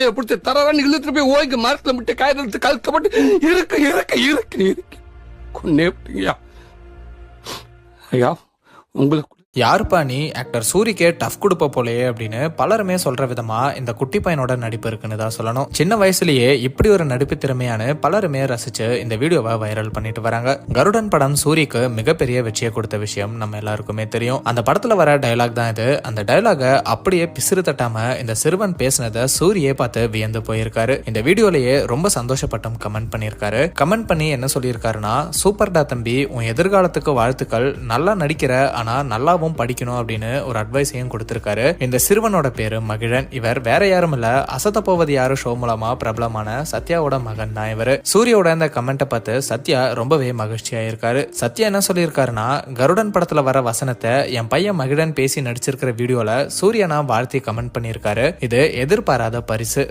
சட்டையை பிடிச்சி தரவான்னு இழுத்துட்டு போய் ஓய்க்கு மரத்துல விட்டு காயத்து கழுக்கப்பட்டு இருக்கு இருக்கு இருக்கு இருக்கு கொன்னே விட்டீங்கய்யா. ஐயா உங்களுக்கு யாருப்பா நீ ஆக்டர் சூரிக்கே டஃப் கொடுப்ப போலயே அப்படின்னு பலருமே சொல்ற விதமா இந்த குட்டி பையனோட நடிப்பு இருக்குன்னு தான் சொல்லணும். சின்ன வயசுலயே இப்படி ஒரு நடிப்பு திறமையான பலருமே ரசிச்சு இந்த வீடியோவை வைரல் பண்ணிட்டு வராங்க. கருடன் படம் சூரிக்கு மிகப்பெரிய வெற்றியை கொடுத்த விஷயம் நம்ம எல்லாருக்குமே தெரியும். அந்த படத்துல வர டயலாக் தான் இது. அந்த டயலாக அப்படியே பிசிறு தட்டாம இந்த சிறுவன் பேசினதை சூரியே பார்த்து வியந்து போயிருக்காரு. இந்த வீடியோலயே ரொம்ப சந்தோஷப்பட்டும் கமெண்ட் பண்ணியிருக்காரு. கமெண்ட் பண்ணி என்ன சொல்லியிருக்காருன்னா, சூப்பர்டா தம்பி, உன் எதிர்காலத்துக்கு வாழ்த்துக்கள், நல்லா நடிக்கிற, ஆனா நல்லாவும் படிக்கணும் அப்படின்னு ஒரு அட்வைஸையும் கொடுத்திருக்காரு. இந்த சிறுவனோட பேரு மகிழன். இவர் வேற யாரும் இல்ல, அசத்த போவது யாரு ஷோ மூலமா பிரபலமான சத்யாவோட மகன் தான் இவரு. சூரியோட இந்த கமெண்ட்டை பார்த்து சத்யா ரொம்பவே மகிழ்ச்சியா இருக்காரு. சத்யா என்ன சொல்லியிருக்காருன்னா, கருடன் படத்துல வர வசனத்தை என் பையன் மகிழன் பேசி நடிச்சிருக்கிற வீடியோல சூரியனா வாழ்த்தி கமெண்ட் பண்ணியிருக்காரு. இது எதிர்பாராத பரிசு.